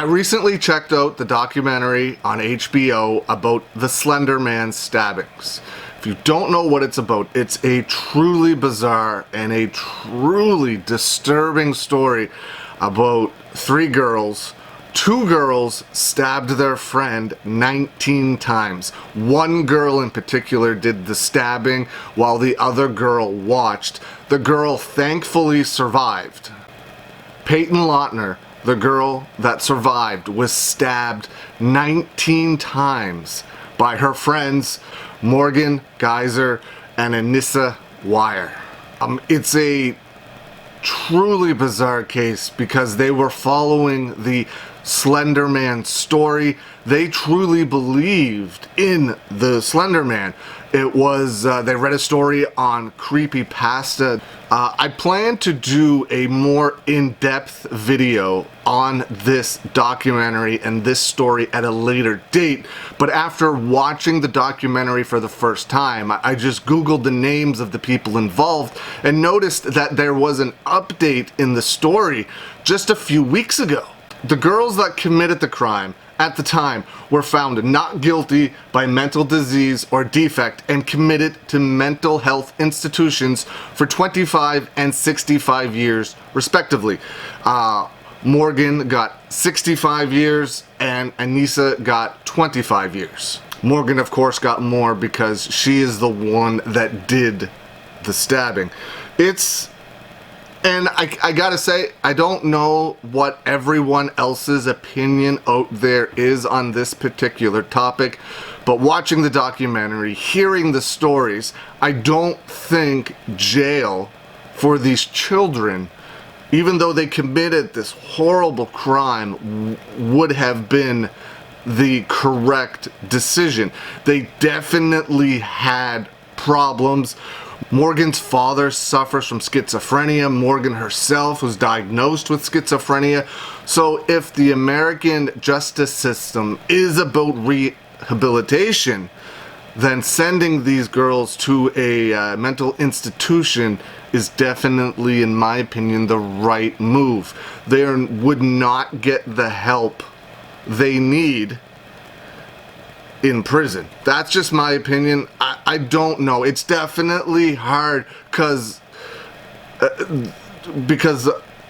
recently checked out the documentary on HBO about the Slender Man stabbings. If you don't know what it's about, it's a truly bizarre and a truly disturbing story about three girls. Two girls stabbed their friend 19 times. One girl in particular did the stabbing while the other girl watched. The girl thankfully survived. Peyton Lautner, the girl that survived, was stabbed 19 times by her friends Morgan Geyser and Anissa Weier. It's a truly bizarre case because they were following the Slender Man story. They truly believed in the Slender Man. It was, they read a story on Creepypasta. I plan to do a more in-depth video on this documentary and this story at a later date, but after watching the documentary for the first time, I just Googled the names of the people involved and noticed that there was an update in the story just a few weeks ago. The girls that committed the crime at the time were found not guilty by mental disease or defect and committed to mental health institutions for 25 and 65 years respectively. Morgan got 65 years and Anissa got 25 years. Morgan, of course, got more because she is the one that did the stabbing. And I gotta say, I don't know what everyone else's opinion out there is on this particular topic, but watching the documentary, hearing the stories, I don't think jail for these children, even though they committed this horrible crime, would have been the correct decision. They definitely had problems. Morgan's father suffers from schizophrenia. Morgan herself was diagnosed with schizophrenia. So if the American justice system is about rehabilitation, then sending these girls to a mental institution is definitely, in my opinion, the right move. They would not get the help they need in prison. That's just my opinion. I don't know. It's definitely hard because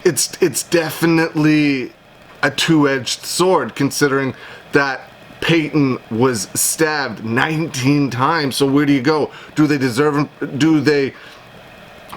it's definitely a two-edged sword, considering that Peyton was stabbed 19 times. So where do you go? Do they deserve him? Do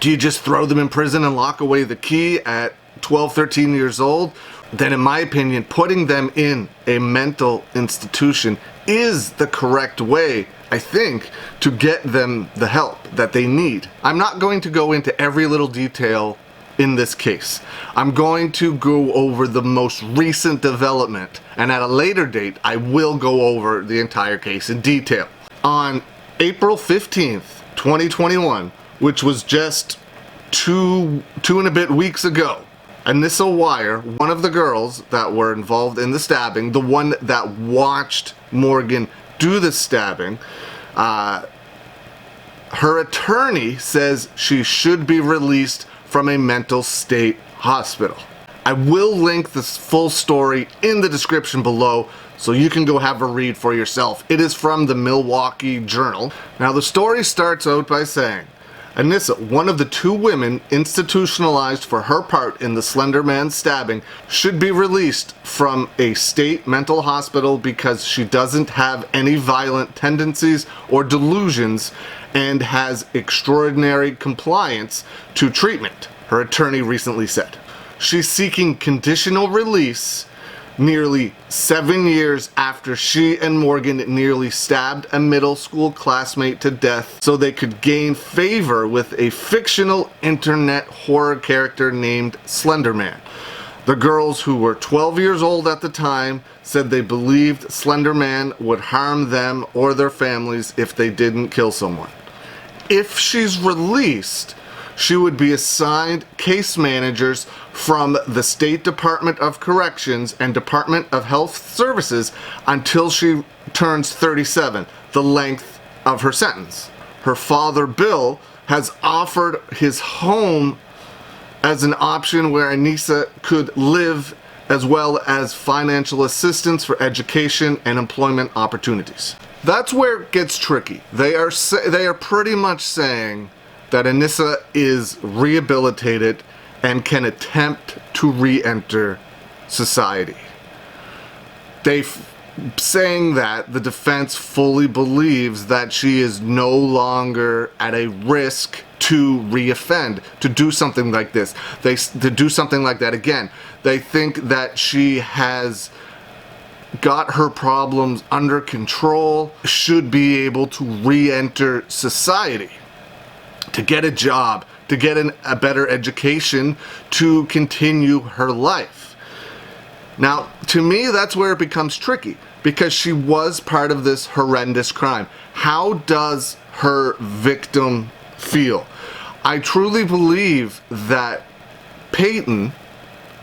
you just throw them in prison and lock away the key at 12, 13 years old? Then in my opinion, putting them in a mental institution is the correct way, I think, to get them the help that they need. I'm not going to go into every little detail in this case. I'm going to go over the most recent development, and at a later date, I will go over the entire case in detail. On April 15th, 2021, which was just two and a bit weeks ago, Anissa Weier, one of the girls that were involved in the stabbing, the one that watched Morgan do the stabbing, her attorney says she should be released from a mental state hospital. I will link this full story in the description below so you can go have a read for yourself. It is from the Milwaukee Journal. Now the story starts out by saying, Anissa, one of the two women institutionalized for her part in the Slender Man stabbing, should be released from a state mental hospital because she doesn't have any violent tendencies or delusions and has extraordinary compliance to treatment, her attorney recently said. She's seeking conditional release nearly 7 years after she and Morgan nearly stabbed a middle school classmate to death so they could gain favor with a fictional internet horror character named Slender Man. The girls, who were 12 years old at the time, said they believed Slender Man would harm them or their families if they didn't kill someone. If she's released, she would be assigned case managers from the State Department of Corrections and Department of Health Services until she turns 37, the length of her sentence. Her father, Bill, has offered his home as an option where Anissa could live as well as financial assistance for education and employment opportunities. That's where it gets tricky. They are pretty much saying that Anissa is rehabilitated and can attempt to re-enter society. Saying that the defense fully believes that she is no longer at a risk to reoffend, to do something like this, to do something like that again. They think that she has got her problems under control, should be able to re-enter society, to get a job, to get a better education, to continue her life. Now, to me, that's where it becomes tricky, because she was part of this horrendous crime. How does her victim feel? I truly believe that Peyton,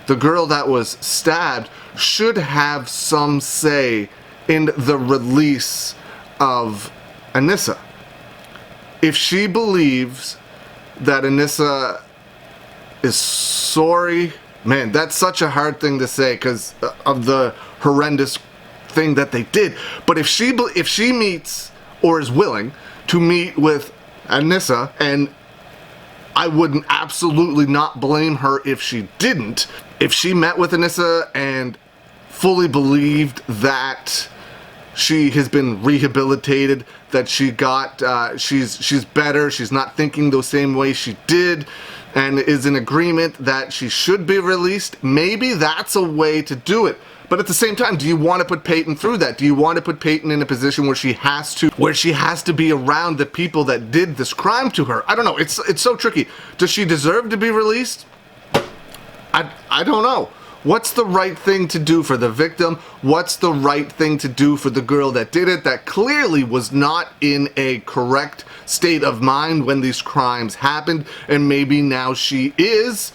the girl that was stabbed, should have some say in the release of Anissa. If she believes that Anissa is sorry, man, that's such a hard thing to say because of the horrendous thing that they did. But if she meets or is willing to meet with Anissa, and I would absolutely not blame her if she didn't, if she met with Anissa and fully believed that she has been rehabilitated, that she got, she's better, she's not thinking the same way she did, and is in agreement that she should be released, maybe that's a way to do it. But at the same time, do you want to put Peyton through that? Do you want to put Peyton in a position where she has to be around the people that did this crime to her? I don't know. It's so tricky. Does she deserve to be released? I don't know. What's the right thing to do for the victim? What's the right thing to do for the girl that did it, that clearly was not in a correct state of mind when these crimes happened, and maybe now she is?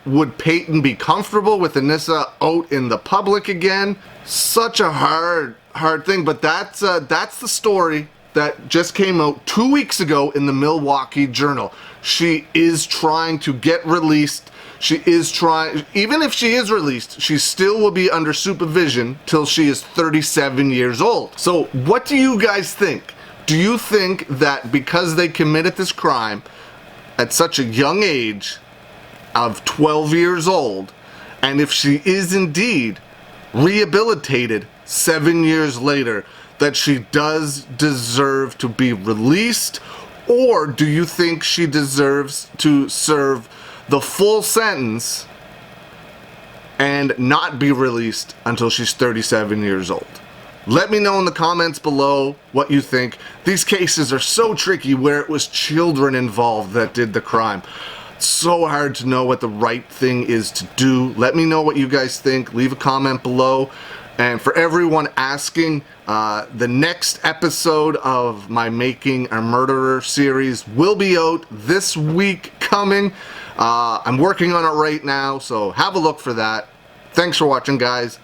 Would Peyton be comfortable with Anissa out in the public again? Such a hard thing, but that's the story that just came out 2 weeks ago in the Milwaukee Journal. She is trying to get released. She is trying, even if she is released, she still will be under supervision till she is 37 years old. So what do you guys think? Do you think that because they committed this crime at such a young age of 12 years old, and if she is indeed rehabilitated 7 years later, that she does deserve to be released? Or do you think she deserves to serve the full sentence and not be released until she's 37 years old? Let me know in the comments below what you think. These cases are so tricky where it was children involved that did the crime. It's so hard to know what the right thing is to do. Let me know what you guys think. Leave a comment below. And for everyone asking, the next episode of my Making a Murderer series will be out this week coming. I'm working on it right now, so have a look for that. Thanks for watching, guys.